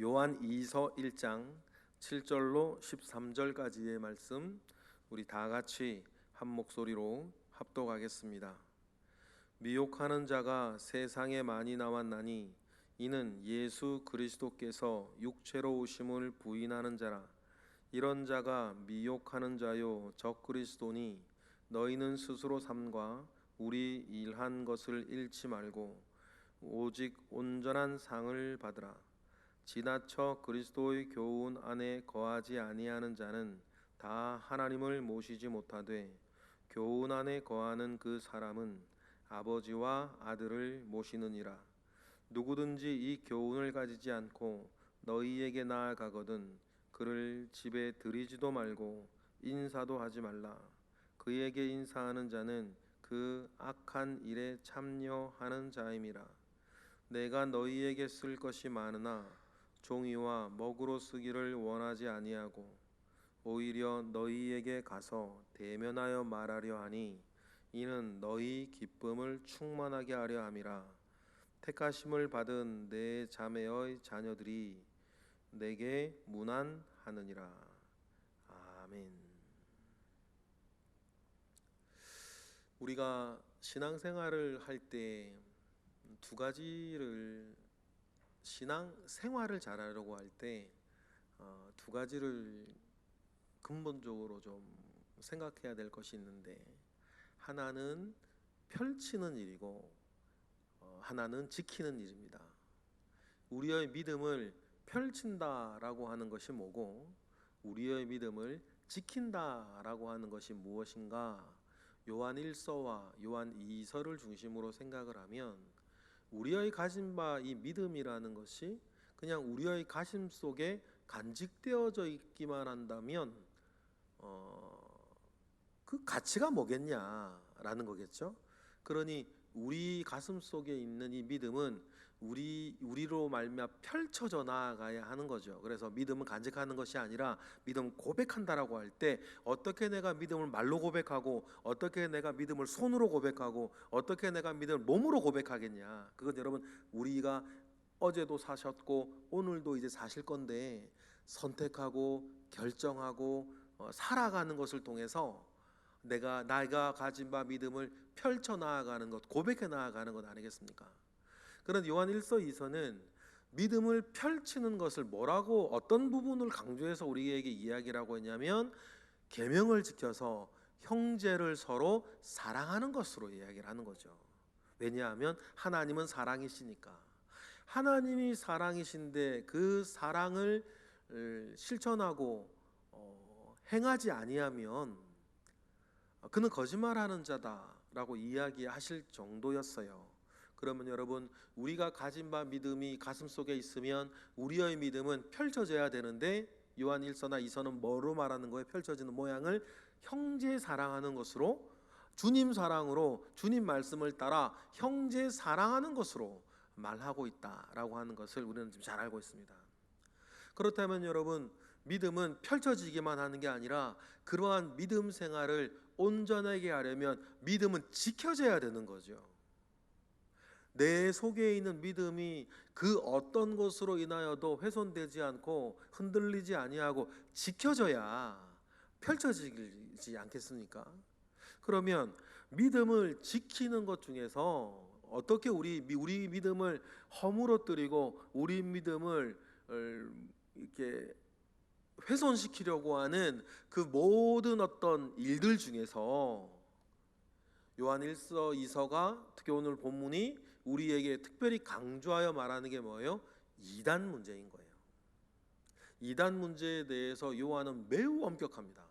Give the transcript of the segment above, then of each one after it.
요한 2서 1장 7절로 13절까지의 말씀 우리 다 같이 한 목소리로 합독하겠습니다. 미혹하는 자가 세상에 많이 나왔나니 이는 예수 그리스도께서 육체로 오심을 부인하는 자라. 이런 자가 미혹하는 자요 적그리스도니 너희는 스스로 삼가 우리 일한 것을 잃지 말고 오직 온전한 상을 받으라. 지나쳐 그리스도의 교훈 안에 거하지 아니하는 자는 다 하나님을 모시지 못하되 교훈 안에 거하는 그 사람은 아버지와 아들을 모시느니라. 누구든지 이 교훈을 가지지 않고 너희에게 나아가거든 그를 집에 들이지도 말고 인사도 하지 말라. 그에게 인사하는 자는 그 악한 일에 참여하는 자임이라. 내가 너희에게 쓸 것이 많으나 종이와 먹으로 쓰기를 원하지 아니하고 오히려 너희에게 가서 대면하여 말하려 하니 이는 너희 기쁨을 충만하게 하려 함이라. 택하심을 받은 내 자매의 자녀들이 내게 문안하느니라. 아멘. 우리가 신앙생활을 할 때 두 가지를 신앙생활을 잘하려고 할 때 두 가지를 근본적으로 좀 생각해야 될 것이 있는데 하나는 펼치는 일이고 하나는 지키는 일입니다. 우리의 믿음을 펼친다라고 하는 것이 뭐고 우리의 믿음을 지킨다라고 하는 것이 무엇인가? 요한 1서와 요한 2서를 중심으로 생각을 하면 우리의 가진 바 이 믿음이라는 것이 그냥 우리의 가슴 속에 간직되어져 있기만 한다면 그 가치가 뭐겠냐라는 거겠죠. 그러니 우리 가슴 속에 있는 이 믿음은 우리로 말미암아 펼쳐져 나아가야 하는 거죠. 그래서 믿음은 간직하는 것이 아니라 믿음 고백한다라고 할 때 어떻게 내가 믿음을 말로 고백하고 어떻게 내가 믿음을 손으로 고백하고 어떻게 내가 믿음을 몸으로 고백하겠냐. 그건 여러분 우리가 어제도 사셨고 오늘도 이제 사실 건데 선택하고 결정하고 살아가는 것을 통해서 내가 가진 바 믿음을 펼쳐 나아가는 것, 고백해 나아가는 것 아니겠습니까? 그런데 요한 1서 2서는 믿음을 펼치는 것을 뭐라고 어떤 부분을 강조해서 우리에게 이야기를 하고 있냐면 계명을 지켜서 형제를 서로 사랑하는 것으로 이야기를 하는 거죠. 왜냐하면 하나님은 사랑이시니까. 하나님이 사랑이신데 그 사랑을 실천하고 행하지 아니하면 그는 거짓말하는 자다라고 이야기하실 정도였어요. 그러면 여러분 우리가 가진 바 믿음이 가슴속에 있으면 우리의 믿음은 펼쳐져야 되는데 요한 1서나 2서는 뭐로 말하는 거예요? 펼쳐지는 모양을 형제 사랑하는 것으로 주님 사랑으로 주님 말씀을 따라 형제 사랑하는 것으로 말하고 있다라고 하는 것을 우리는 지금 잘 알고 있습니다. 그렇다면 여러분 믿음은 펼쳐지기만 하는 게 아니라 그러한 믿음 생활을 온전하게 하려면 믿음은 지켜져야 되는 거죠. 내 속에 있는 믿음이 그 어떤 것으로 인하여도 훼손되지 않고 흔들리지 아니하고 지켜져야 펼쳐지지 않겠습니까? 그러면 믿음을 지키는 것 중에서 어떻게 우리 믿음을 허물어뜨리고 우리 믿음을 이렇게 훼손시키려고 하는 그 모든 어떤 일들 중에서 요한 1서 2서가 특히 오늘 본문이 우리에게 특별히 강조하여 말하는 게 뭐예요? 이단 문제인 거예요. 이단 문제에 대해서 요한은 매우 엄격합니다.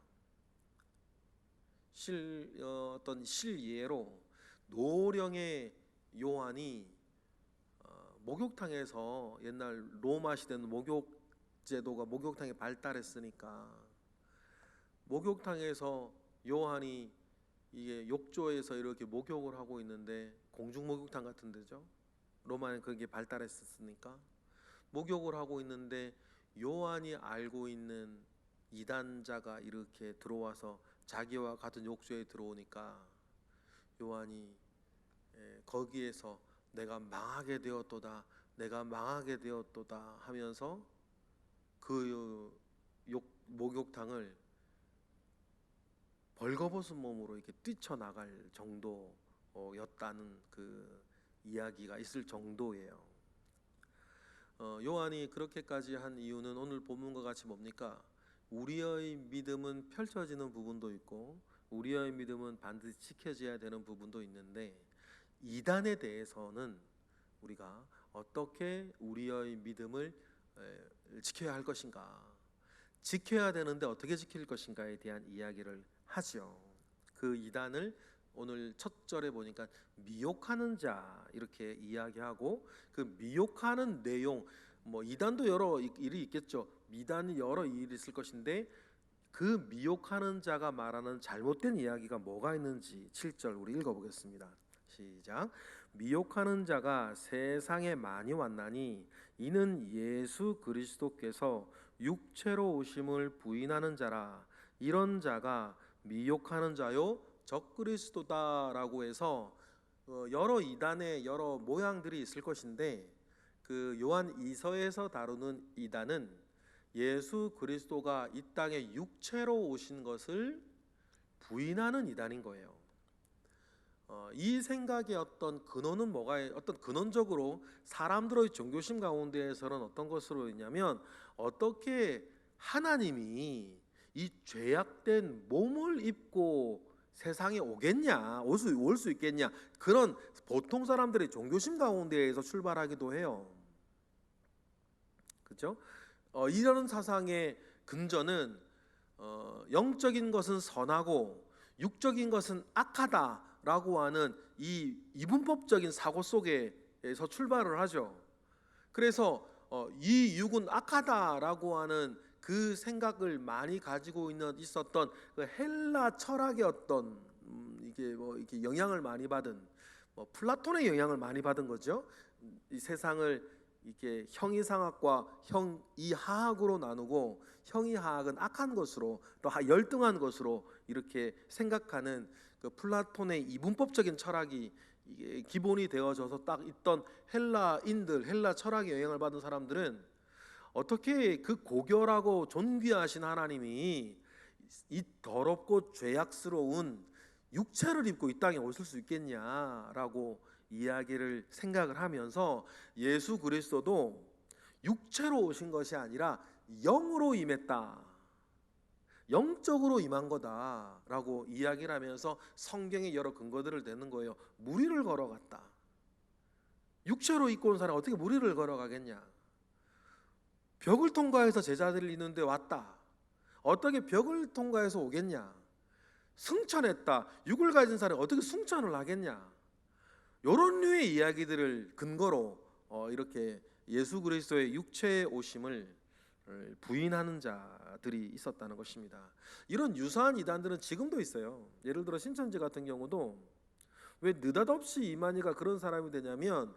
어떤 실예로 노령의 요한이 목욕탕에서 옛날 로마 시대는 목욕 제도가 목욕탕이 발달했으니까 목욕탕에서 요한이 이게 욕조에서 이렇게 목욕을 하고 있는데 공중 목욕탕 같은 데죠. 로마는 그게 발달했었으니까 목욕을 하고 있는데 요한이 알고 있는 이단자가 이렇게 들어와서 자기와 같은 욕조에 들어오니까 요한이 거기에서 내가 망하게 되었도다 하면서 그 목욕탕을 벌거벗은 몸으로 이렇게 뛰쳐나갈 정도였다는 그 이야기가 있을 정도예요. 요한이 그렇게까지 한 이유는 오늘 본문과 같이 뭡니까? 우리의 믿음은 펼쳐지는 부분도 있고 우리의 믿음은 반드시 지켜져야 되는 부분도 있는데, 이단에 대해서는 우리가 어떻게 우리의 믿음을 지켜야 할 것인가, 지켜야 되는데 어떻게 지킬 것인가에 대한 이야기를 하죠. 그 이단을 오늘 첫 절에 보니까 미혹하는 자 이렇게 이야기하고, 그 미혹하는 내용, 뭐 이단도 여러 일이 있겠죠. 미단이 여러 일이 있을 것인데 그 미혹하는 자가 말하는 잘못된 이야기가 뭐가 있는지 7절 우리 읽어보겠습니다. 시작. 미혹하는 자가 세상에 많이 왔나니 이는 예수 그리스도께서 육체로 오심을 부인하는 자라. 이런 자가 미혹하는 자요 적그리스도다라고 해서 여러 이단의 여러 모양들이 있을 것인데, 그 요한 2서에서 다루는 이단은 예수 그리스도가 이 땅에 육체로 오신 것을 부인하는 이단인 거예요. 이 생각의 어떤 근원은 어떤 근원적으로 사람들의 종교심 가운데에서는 어떤 것으로 있냐면, 어떻게 하나님이 이 죄악된 몸을 입고 세상에 오겠냐, 올 수 있겠냐, 그런 보통 사람들의 종교심 가운데에서 출발하기도 해요. 그렇죠? 이런 사상의 근저는 영적인 것은 선하고 육적인 것은 악하다라고 하는 이 이분법적인 사고 속에서 출발을 하죠. 그래서 이 육은 악하다라고 하는 그 생각을 많이 가지고 있었던 그 헬라 철학의 어떤 이게 뭐 이렇게 영향을 많이 받은, 플라톤의 영향을 많이 받은 거죠. 이 세상을 이게 형이상학과 형이하학으로 나누고, 형이하학은 악한 것으로 또 열등한 것으로 이렇게 생각하는 그 플라톤의 이분법적인 철학이 이게 기본이 되어져서 딱 있던 헬라인들, 헬라 철학의 영향을 받은 사람들은 어떻게 그 고결하고 존귀하신 하나님이 이 더럽고 죄악스러운 육체를 입고 이 땅에 오실 수 있겠냐라고 이야기를 생각을 하면서, 예수 그리스도도 육체로 오신 것이 아니라 영으로 임했다, 영적으로 임한 거다라고 이야기를 하면서 성경의 여러 근거들을 대는 거예요. 무리를 걸어갔다. 육체로 입고 온 사람 어떻게 무리를 걸어가겠냐? 벽을 통과해서 제자들을 잇는데 왔다. 어떻게 벽을 통과해서 오겠냐? 승천했다. 육을 가진 사람이 어떻게 승천을 하겠냐? 이런 류의 이야기들을 근거로 이렇게 예수 그리스도의 육체의 오심을 부인하는 자들이 있었다는 것입니다. 이런 유사한 이단들은 지금도 있어요. 예를 들어 신천지 같은 경우도 왜 느닷없이 이만희가 그런 사람이 되냐면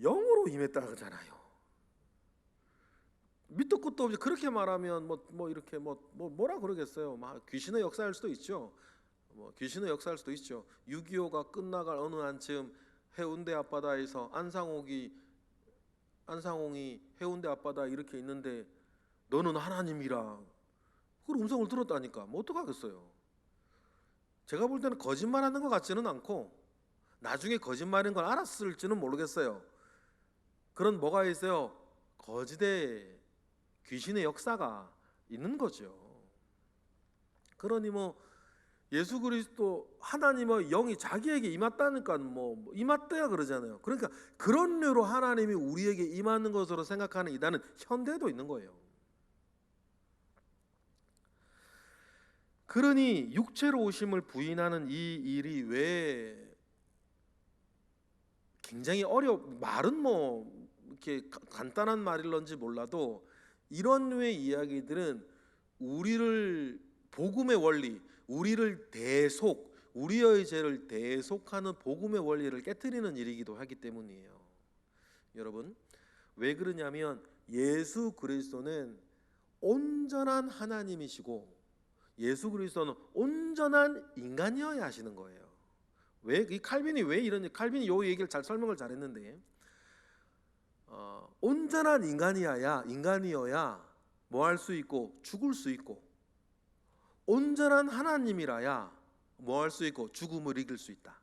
영으로 임했다 하잖아요. 밑도 끝도 없이 그렇게 말하면 이렇게 뭐라 그러겠어요. 귀신의 역사일 수도 있죠. 귀신의 역사일 수도 있죠. 6.25가 끝나갈 어느 한쯤 해운대 앞바다에서 안상홍이 해운대 앞바다에 이렇게 있는데 너는 하나님이라 그런 음성을 들었다니까. 뭐 어떡하겠어요. 제가 볼 때는 거짓말하는 것 같지는 않고 나중에 거짓말인 걸 알았을지는 모르겠어요. 그런 뭐가 있어요? 거지대 귀신의 역사가 있는 거죠. 그러니 예수 그리스도 하나님의 영이 자기에게 임했다니까 임했대야 그러잖아요. 그러니까 그런 류로 하나님이 우리에게 임하는 것으로 생각하는 이단은 현대에도 있는 거예요. 그러니 육체로 오심을 부인하는 이 일이 왜 굉장히 말은 이렇게 간단한 말일런지 몰라도 이런 류의 이야기들은 우리를 복음의 원리, 우리를 우리의 죄를 대속하는 복음의 원리를 깨트리는 일이기도 하기 때문이에요. 여러분, 왜 그러냐면 예수 그리스도는 온전한 하나님이시고 예수 그리스도는 온전한 인간이어야 하시는 거예요. 칼빈이 왜 이러냐? 칼빈이 이 얘기를 설명을 잘했는데, 온전한 인간이어야 뭐 할 수 있고 죽을 수 있고, 온전한 하나님이라야 뭐 할 수 있고 죽음을 이길 수 있다.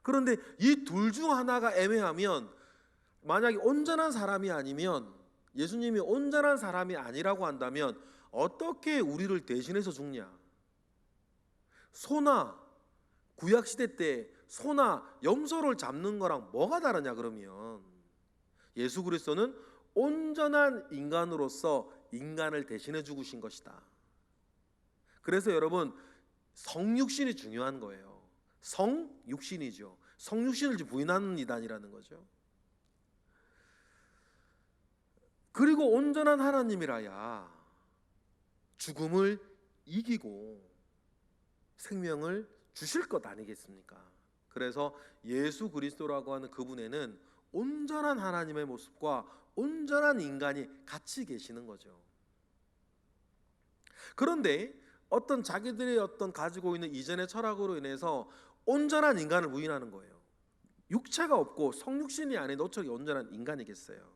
그런데 이 둘 중 하나가 애매하면, 만약에 온전한 사람이 아니면, 예수님이 온전한 사람이 아니라고 한다면 어떻게 우리를 대신해서 죽냐? 소나 구약시대 때 소나 염소를 잡는 거랑 뭐가 다르냐 그러면, 예수 그리스도는 온전한 인간으로서 인간을 대신해 죽으신 것이다. 그래서 여러분, 성육신이 중요한 거예요. 성육신이죠. 성육신을 부인하는 이단이라는 거죠. 그리고 온전한 하나님이라야 죽음을 이기고 생명을 주실 것 아니겠습니까? 그래서 예수 그리스도라고 하는 그분에는 온전한 하나님의 모습과 온전한 인간이 같이 계시는 거죠. 그런데 어떤 자기들의 어떤 가지고 있는 이전의 철학으로 인해서 온전한 인간을 부인하는 거예요. 육체가 없고 성육신이 아닌 어떻게 온전한 인간이겠어요?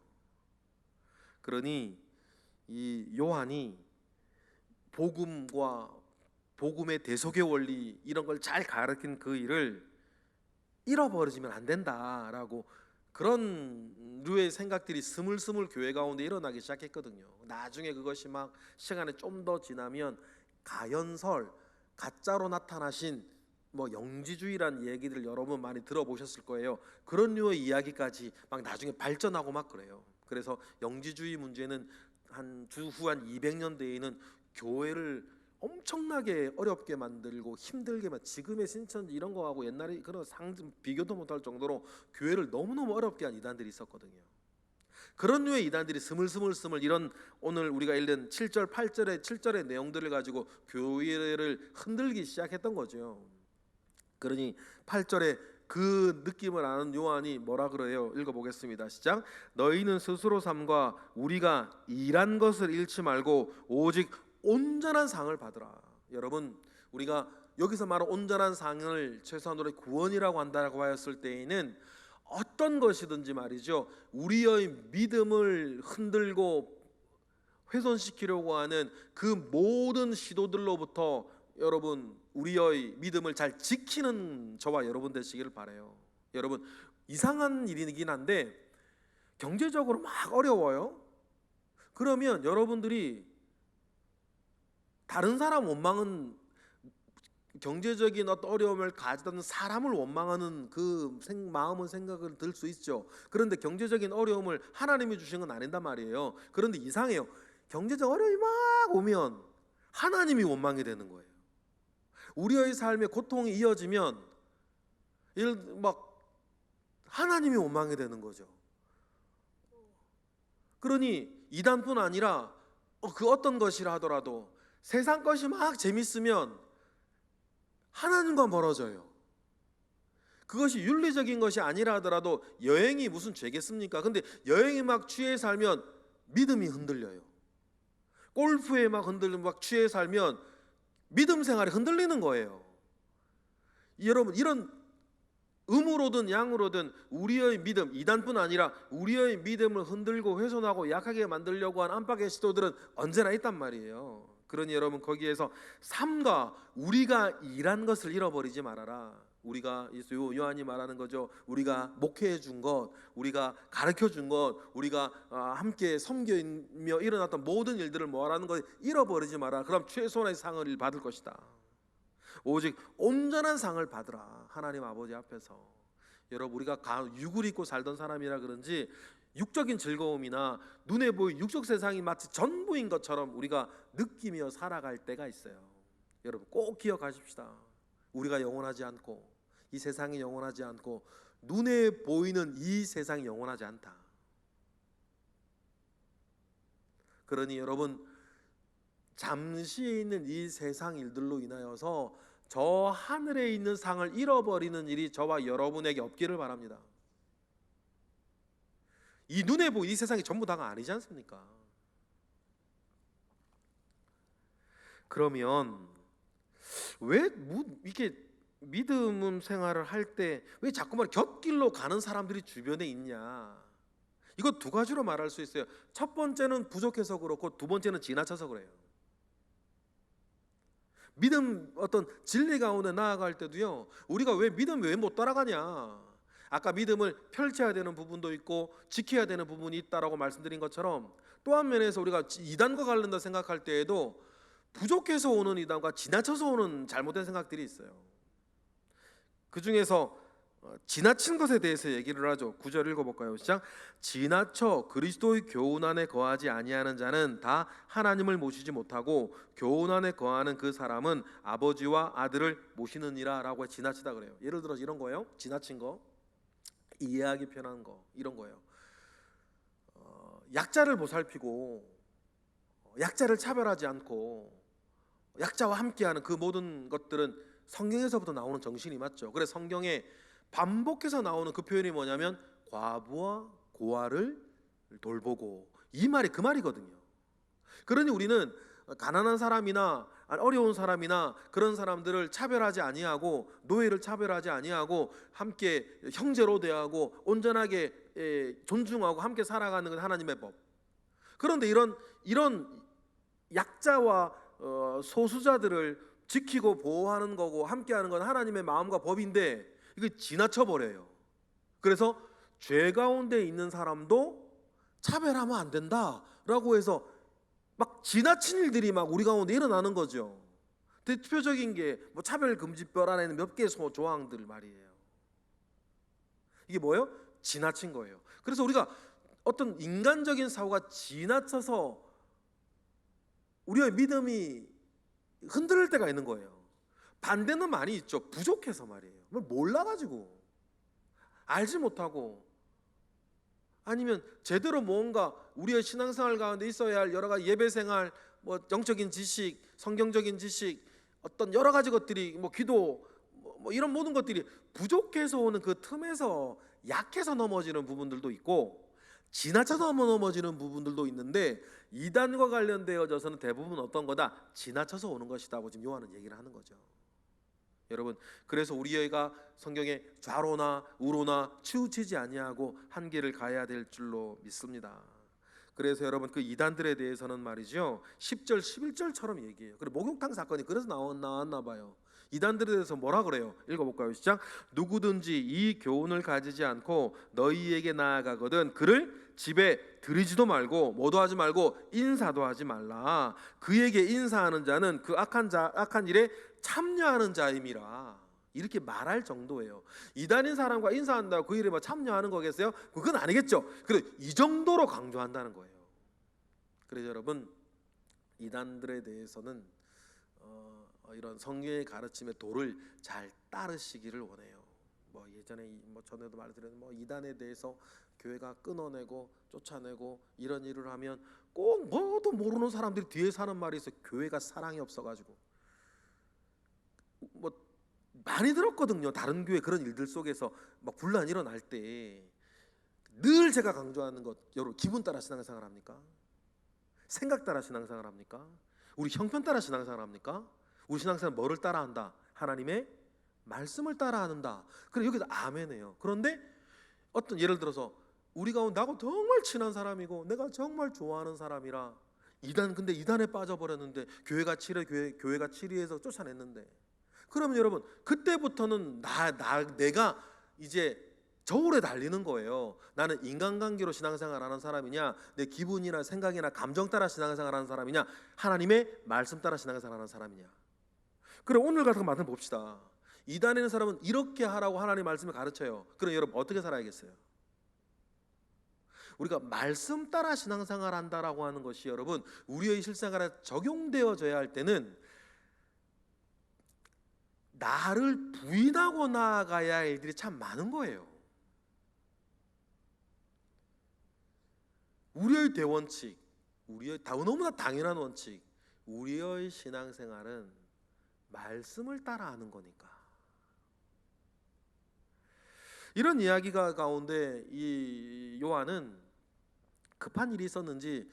그러니 이 요한이 복음과 복음의 대속의 원리 이런 걸 잘 가르친 그 일을 잃어버리면 안 된다라고, 그런 류의 생각들이 스물스물 교회 가운데 일어나기 시작했거든요. 나중에 그것이 막 시간이 좀 더 지나면 가연설, 가짜로 나타나신 뭐 영지주의란 얘기들 여러분 많이 들어보셨을 거예요. 그런 류의 이야기까지 막 나중에 발전하고 막 그래요. 그래서 영지주의 문제는 한 주후 한 200년대에는 교회를 엄청나게 어렵게 만들고 힘들게 지금의 신천지 이런 거하고 옛날에 그런 상징 비교도 못할 정도로 교회를 너무너무 어렵게 한 이단들이 있었거든요. 그런 류의 이단들이 스물스물 이런 오늘 우리가 읽은 7절 7절의 내용들을 가지고 교회를 흔들기 시작했던 거죠. 그러니 8절에 그 느낌을 아는 요한이 뭐라 그래요? 읽어보겠습니다. 시작. 너희는 스스로 삼가 우리가 일한 것을 잃지 말고 오직 온전한 상을 받으라. 여러분, 우리가 여기서 말하는 온전한 상을 최소한으로 구원이라고 한다고 하였을 때에는 어떤 것이든지 말이죠, 우리의 믿음을 흔들고 훼손시키려고 하는 그 모든 시도들로부터 여러분 우리의 믿음을 잘 지키는 저와 여러분 되시기를 바라요. 여러분, 이상한 일이긴 한데 경제적으로 막 어려워요. 그러면 여러분들이 다른 사람 원망은, 경제적인 어떤 어려움을 가졌던 사람을 원망하는 그 마음은 생각을 들 수 있죠. 그런데 경제적인 어려움을 하나님이 주신 건 아닌단 말이에요. 그런데 이상해요. 경제적 어려움이 막 오면 하나님이 원망이 되는 거예요. 우리의 삶에 고통이 이어지면 막 하나님이 원망이 되는 거죠. 그러니 이단뿐 아니라 그 어떤 것이라 하더라도 세상 것이 막 재밌으면 하나님과 멀어져요. 그것이 윤리적인 것이 아니라 하더라도 여행이 무슨 죄겠습니까? 근데 여행이 막 취해 살면 믿음이 흔들려요. 골프에 막 흔들리면 막 취해 살면 믿음 생활이 흔들리는 거예요. 여러분, 이런 음으로든 양으로든 우리의 믿음, 이단뿐 아니라 우리의 믿음을 흔들고 훼손하고 약하게 만들려고 하는 안팎의 시도들은 언제나 있단 말이에요. 그러니 여러분, 거기에서 삶과 우리가 일한 것을 잃어버리지 말아라. 우리가 요한이 말하는 거죠. 우리가 목회해 준 것, 우리가 가르쳐 준 것, 우리가 함께 섬기며 일어났던 모든 일들을 뭐라는 것 잃어버리지 마라. 그럼 최소한의 상을 받을 것이다. 오직 온전한 상을 받으라. 하나님 아버지 앞에서. 여러분, 우리가 육을 입고 살던 사람이라 그런지 육적인 즐거움이나 눈에 보이는 육적 세상이 마치 전부인 것처럼 우리가 느끼며 살아갈 때가 있어요. 여러분, 꼭 기억하십시다. 우리가 영원하지 않고 이 세상이 영원하지 않고 눈에 보이는 이 세상이 영원하지 않다. 그러니 여러분, 잠시 있는 이 세상 일들로 인하여서 저 하늘에 있는 상을 잃어버리는 일이 저와 여러분에게 없기를 바랍니다. 이 눈에 보이는 이 세상이 전부 다가 아니지 않습니까? 그러면 왜 이렇게 믿음 생활을 할 때 왜 자꾸만 곁길로 가는 사람들이 주변에 있냐? 이거 두 가지로 말할 수 있어요. 첫 번째는 부족해서 그렇고 두 번째는 지나쳐서 그래요. 믿음 어떤 진리 가운데 나아갈 때도요, 우리가 왜 믿음 왜 못 따라가냐, 아까 믿음을 펼쳐야 되는 부분도 있고 지켜야 되는 부분이 있다라고 말씀드린 것처럼, 또 한 면에서 우리가 이단과 관련된 생각할 때에도 부족해서 오는 이단과 지나쳐서 오는 잘못된 생각들이 있어요. 그 중에서 지나친 것에 대해서 얘기를 하죠. 9절 읽어볼까요? 시작. 지나쳐 그리스도의 교훈 안에 거하지 아니하는 자는 다 하나님을 모시지 못하고 교훈 안에 거하는 그 사람은 아버지와 아들을 모시느니라 라고 지나치다 그래요. 예를 들어서 이런 거예요. 지나친 거, 이해하기 편한 거, 이런 거예요. 약자를 보살피고 약자를 차별하지 않고 약자와 함께하는 그 모든 것들은 성경에서부터 나오는 정신이 맞죠. 그래서 성경에 반복해서 나오는 그 표현이 뭐냐면 과부와 고아를 돌보고, 이 말이 그 말이거든요. 그러니 우리는 가난한 사람이나 어려운 사람이나 그런 사람들을 차별하지 아니하고, 노예를 차별하지 아니하고 함께 형제로 대하고 온전하게 존중하고 함께 살아가는 건 하나님의 법. 그런데 이런 약자와 소수자들을 지키고 보호하는 거고 함께하는 건 하나님의 마음과 법인데, 이거 지나쳐 버려요. 그래서 죄 가운데 있는 사람도 차별하면 안 된다라고 해서 막 지나친 일들이 막 우리 가운데 일어나는 거죠. 대표적인 게 뭐 차별금지법 안에는 몇 개의 조항들 말이에요. 이게 뭐예요? 지나친 거예요. 그래서 우리가 어떤 인간적인 사고가 지나쳐서 우리의 믿음이 흔들릴 때가 있는 거예요. 반대는 많이 있죠. 부족해서 말이에요. 뭘 몰라가지고, 알지 못하고, 아니면 제대로 뭔가 우리의 신앙생활 가운데 있어야 할 여러 가지 예배생활, 뭐 영적인 지식, 성경적인 지식, 어떤 여러 가지 것들이, 뭐 기도, 뭐 이런 모든 것들이 부족해서 오는 그 틈에서 약해서 넘어지는 부분들도 있고, 지나쳐서 넘어지는 부분들도 있는데, 이단과 관련되어져서는 대부분 어떤 거다? 지나쳐서 오는 것이다고 지금 요한은 얘기를 하는 거죠. 여러분, 그래서 우리가 성경에 좌로나 우로나 치우치지 아니하고 한계를 가야 될 줄로 믿습니다. 그래서 여러분, 그 이단들에 대해서는 말이죠, 10절 11절처럼 얘기해요. 그리고 목욕탕 사건이 그래서 나왔나 봐요. 이단들에 대해서 뭐라 그래요? 읽어볼까요? 시작. 누구든지 이 교훈을 가지지 않고 너희에게 나아가거든 그를 집에 들이지도 말고 뭐도 하지 말고 인사도 하지 말라. 그에게 인사하는 자는 그 악한 일에 참여하는 자임이라. 이렇게 말할 정도예요. 이단인 사람과 인사한다고 그 일에 뭐 참여하는 거겠어요? 그건 아니겠죠. 그래, 이 정도로 강조한다는 거예요. 그래서 여러분, 이단들에 대해서는 이런 성경의 가르침의 도를 잘 따르시기를 원해요. 뭐 예전에 뭐 전에도 말드렸는데, 뭐 이단에 대해서 교회가 끊어내고 쫓아내고 이런 일을 하면 꼭 뭐도 모르는 사람들이 뒤에서 하는 말이 있어요. 교회가 사랑이 없어가지고. 뭐 많이 들었거든요. 다른 교회 그런 일들 속에서 막 분란 일어날 때 늘 제가 강조하는 것, 여러분, 기분 따라 신앙생활 합니까? 생각 따라 신앙생활 합니까? 우리 형편 따라 신앙생활 합니까? 우리 신앙생활 뭐를 따라한다? 하나님의 말씀을 따라한다. 그래, 여기서 아멘해요. 그런데 어떤 예를 들어서 우리 가운데 나하고 정말 친한 사람이고 내가 정말 좋아하는 사람이라 근데 이단에 빠져버렸는데 교회가 치리해서 쫓아냈는데, 그러면 여러분, 그때부터는 내가 이제 저울에 달리는 거예요. 나는 인간관계로 신앙생활하는 사람이냐, 내 기분이나 생각이나 감정 따라 신앙생활하는 사람이냐, 하나님의 말씀 따라 신앙생활하는 사람이냐. 그래, 오늘 같은 거 말씀 봅시다. 이단에 있는 사람은 이렇게 하라고 하나님의 말씀을 가르쳐요. 그럼 여러분 어떻게 살아야겠어요? 우리가 말씀 따라 신앙생활 한다라고 하는 것이 여러분, 우리의 실생활에 적용되어져야 할 때는 나를 부인하고 나아가야 할 일들이 참 많은 거예요. 우리의 대원칙, 우리의 너무나 당연한 원칙, 우리의 신앙생활은 말씀을 따라하는 거니까. 이런 이야기가 가운데 이 요한은 급한 일이 있었는지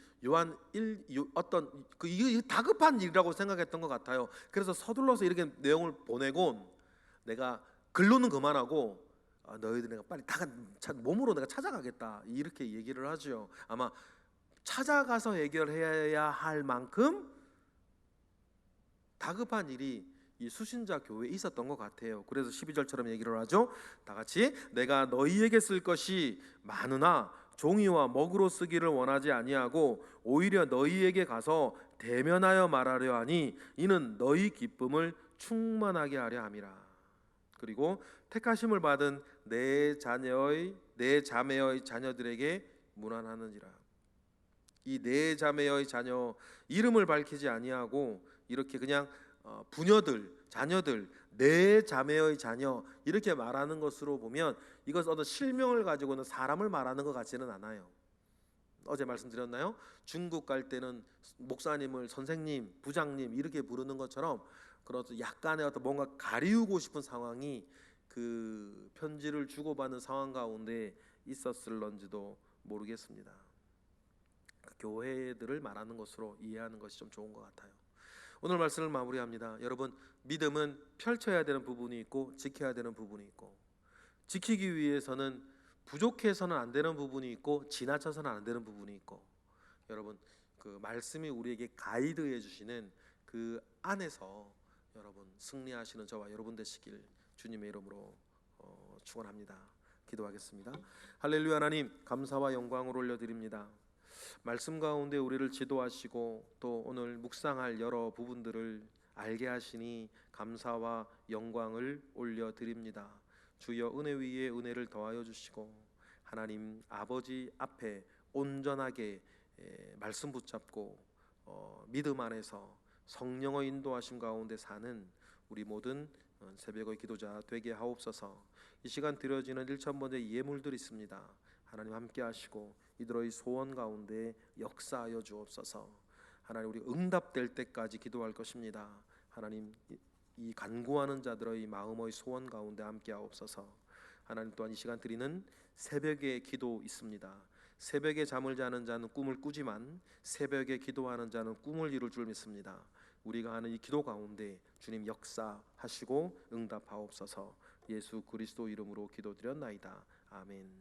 이게 다급한 일이라고 생각했던 것 같아요. 그래서 서둘러서 이렇게 내용을 보내고 내가 글로는 그만하고 너희들 내가 빨리 몸으로 내가 찾아가겠다 이렇게 얘기를 하죠. 아마 찾아가서 해결해야 할 만큼 다급한 일이 이 수신자 교회에 있었던 것 같아요. 그래서 12절처럼 얘기를 하죠. 다 같이 내가 너희에게 쓸 것이 많으나 종이와 먹으로 쓰기를 원하지 아니하고 오히려 너희에게 가서 대면하여 말하려 하니 이는 너희 기쁨을 충만하게 하려 함이라. 그리고 택하심을 받은 내 자매의 자녀들에게 문안하느니라. 이 내 자매의 자녀 이름을 밝히지 아니하고 이렇게 그냥 부녀들, 자녀들, 내 자매의 자녀 이렇게 말하는 것으로 보면 이것 어떤 실명을 가지고는 사람을 말하는 것 같지는 않아요. 어제 말씀드렸나요? 중국 갈 때는 목사님을 선생님, 부장님 이렇게 부르는 것처럼 그런 약간의 어떤 뭔가 가리우고 싶은 상황이 그 편지를 주고받는 상황 가운데 있었을런지도 모르겠습니다. 그 교회들을 말하는 것으로 이해하는 것이 좀 좋은 것 같아요. 오늘 말씀을 마무리합니다. 여러분, 믿음은 펼쳐야 되는 부분이 있고 지켜야 되는 부분이 있고, 지키기 위해서는 부족해서는 안 되는 부분이 있고 지나쳐서는 안 되는 부분이 있고, 여러분 그 말씀이 우리에게 가이드해 주시는 그 안에서 여러분 승리하시는 저와 여러분 되시길 주님의 이름으로 축원합니다. 기도하겠습니다. 할렐루야. 하나님 감사와 영광을 올려드립니다. 말씀 가운데 우리를 지도하시고 또 오늘 묵상할 여러 부분들을 알게 하시니 감사와 영광을 올려드립니다. 주여 은혜 위에 은혜를 더하여 주시고 하나님 아버지 앞에 온전하게 말씀 붙잡고 믿음 안에서 성령의 인도하심 가운데 사는 우리 모든 새벽의 기도자 되게 하옵소서. 이 시간 드려지는 1,000번의 예물들이 있습니다. 하나님 함께 하시고 이들의 소원 가운데 역사하여 주옵소서. 하나님 우리 응답될 때까지 기도할 것입니다. 하나님 이 간구하는 자들의 마음의 소원 가운데 함께 하옵소서. 하나님 또한 이 시간 드리는 새벽의 기도 있습니다. 새벽에 잠을 자는 자는 꿈을 꾸지만 새벽에 기도하는 자는 꿈을 이룰 줄 믿습니다. 우리가 하는 이 기도 가운데 주님 역사하시고 응답하옵소서. 예수 그리스도 이름으로 기도드렸나이다. 아멘.